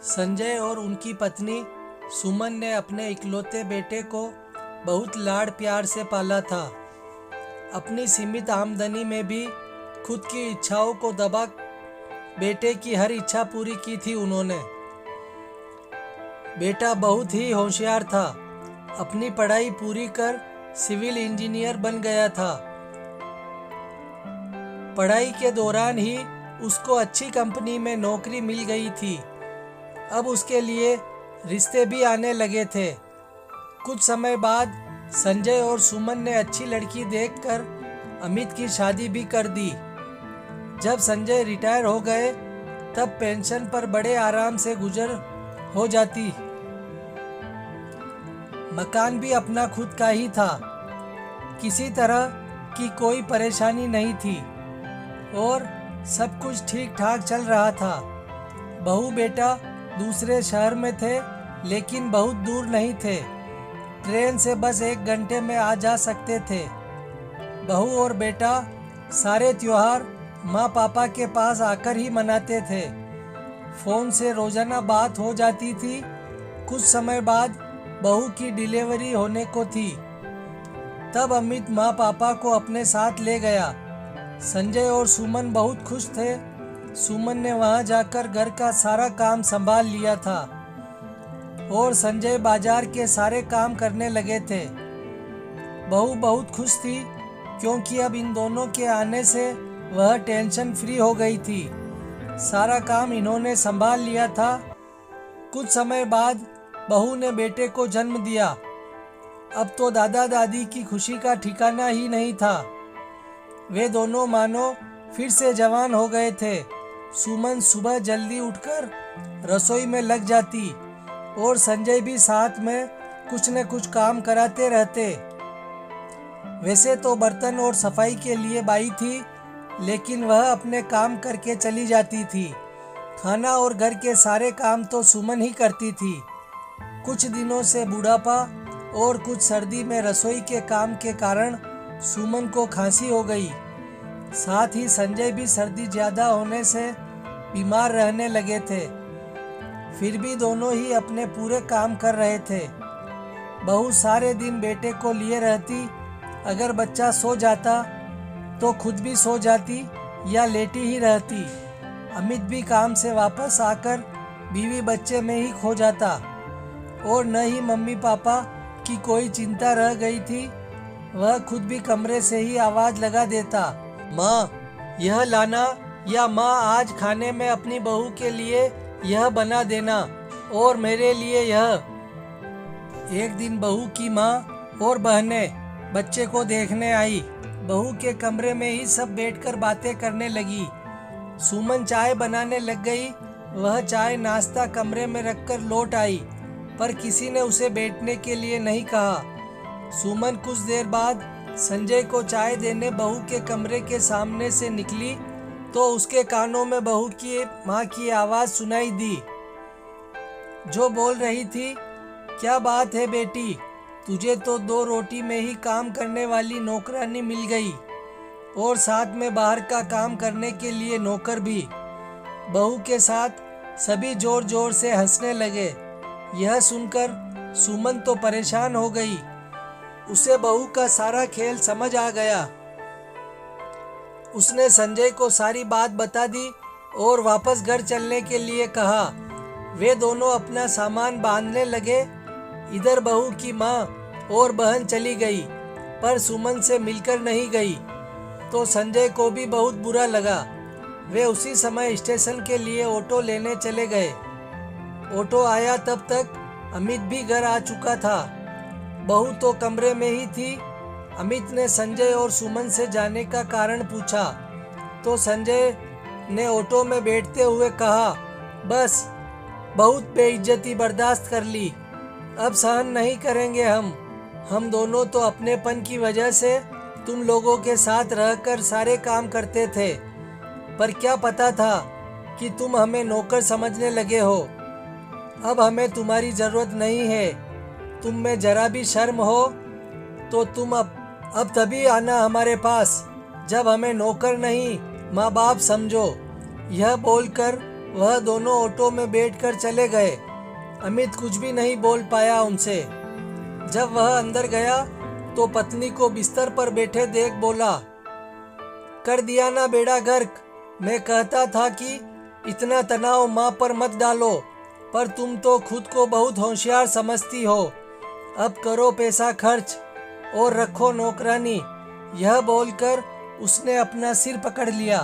संजय और उनकी पत्नी सुमन ने अपने इकलौते बेटे को बहुत लाड़ प्यार से पाला था। अपनी सीमित आमदनी में भी खुद की इच्छाओं को दबा बेटे की हर इच्छा पूरी की थी उन्होंने। बेटा बहुत ही होशियार था। अपनी पढ़ाई पूरी कर सिविल इंजीनियर बन गया था। पढ़ाई के दौरान ही उसको अच्छी कंपनी में नौकरी मिल गई थी। अब उसके लिए रिश्ते भी आने लगे थे। कुछ समय बाद संजय और सुमन ने अच्छी लड़की देखकर अमित की शादी भी कर दी। जब संजय रिटायर हो गए तब पेंशन पर बड़े आराम से गुजर हो जाती। मकान भी अपना खुद का ही था। किसी तरह की कोई परेशानी नहीं थी और सब कुछ ठीक ठाक चल रहा था। बहू बेटा दूसरे शहर में थे लेकिन बहुत दूर नहीं थे। ट्रेन से बस 1 घंटे में आ जा सकते थे। बहू और बेटा सारे त्योहार माँ पापा के पास आकर ही मनाते थे। फ़ोन से रोज़ाना बात हो जाती थी। कुछ समय बाद बहू की डिलीवरी होने को थी। तब अमित माँ पापा को अपने साथ ले गया। संजय और सुमन बहुत खुश थे। सुमन ने वहां जाकर घर का सारा काम संभाल लिया था और संजय बाजार के सारे काम करने लगे थे। बहू बहुत खुश थी क्योंकि अब इन दोनों के आने से वह टेंशन फ्री हो गई थी। सारा काम इन्होंने संभाल लिया था। कुछ समय बाद बहू ने बेटे को जन्म दिया। अब तो दादा दादी की खुशी का ठिकाना ही नहीं था। वे दोनों मानो फिर से जवान हो गए थे। सुमन सुबह जल्दी उठकर रसोई में लग जाती और संजय भी साथ में कुछ न कुछ काम कराते रहते। वैसे तो बर्तन और सफाई के लिए बाई थी लेकिन वह अपने काम करके चली जाती थी। खाना और घर के सारे काम तो सुमन ही करती थी। कुछ दिनों से बुढ़ापा और कुछ सर्दी में रसोई के काम के कारण सुमन को खांसी हो गई। साथ ही संजय भी सर्दी ज़्यादा होने से बीमार रहने लगे थे। फिर भी दोनों ही अपने पूरे काम कर रहे थे। बहू सारे दिन बेटे को लिए रहती। अगर बच्चा सो जाता तो खुद भी सो जाती या लेटी ही रहती। अमित भी काम से वापस आकर बीवी बच्चे में ही खो जाता और न ही मम्मी पापा की कोई चिंता रह गई थी। वह खुद भी कमरे से ही आवाज़ लगा देता, माँ यह लाना, या माँ आज खाने में अपनी बहू के लिए यह बना देना और मेरे लिए यह। एक दिन बहू की माँ और बहनें बच्चे को देखने आई। बहू के कमरे में ही सब बैठकर बातें करने लगी। सुमन चाय बनाने लग गई। वह चाय नाश्ता कमरे में रखकर लौट आई पर किसी ने उसे बैठने के लिए नहीं कहा। सुमन कुछ देर बाद संजय को चाय देने बहू के कमरे के सामने से निकली तो उसके कानों में बहू की माँ की आवाज़ सुनाई दी जो बोल रही थी, क्या बात है बेटी, तुझे तो 2 रोटी में ही काम करने वाली नौकरानी मिल गई और साथ में बाहर का काम करने के लिए नौकर भी। बहू के साथ सभी जोर जोर से हंसने लगे। यह सुनकर सुमन तो परेशान हो गई। उसे बहू का सारा खेल समझ आ गया। उसने संजय को सारी बात बता दी और वापस घर चलने के लिए कहा। वे दोनों अपना सामान बांधने लगे। इधर बहू की माँ और बहन चली गई पर सुमन से मिलकर नहीं गई तो संजय को भी बहुत बुरा लगा। वे उसी समय स्टेशन के लिए ऑटो लेने चले गए। ऑटो आया तब तक अमित भी घर आ चुका था। बहू तो कमरे में ही थी। अमित ने संजय और सुमन से जाने का कारण पूछा तो संजय ने ऑटो में बैठते हुए कहा, बस बहुत बेइज्जती बर्दाश्त कर ली, अब सहन नहीं करेंगे हम दोनों तो अपनेपन की वजह से तुम लोगों के साथ रहकर सारे काम करते थे पर क्या पता था कि तुम हमें नौकर समझने लगे हो। अब हमें तुम्हारी ज़रूरत नहीं है। तुम में जरा भी शर्म हो तो तुम अब तभी आना हमारे पास जब हमें नौकर नहीं माँ बाप समझो। यह बोलकर वह दोनों ऑटो में बैठकर चले गए। अमित कुछ भी नहीं बोल पाया उनसे। जब वह अंदर गया तो पत्नी को बिस्तर पर बैठे देख बोला, कर दिया ना बेड़ा गर्क। मैं कहता था कि इतना तनाव माँ पर मत डालो, पर तुम तो खुद को बहुत होशियार समझती हो। अब करो पैसा खर्च और रखो नौकरानी। यह बोलकर उसने अपना सिर पकड़ लिया।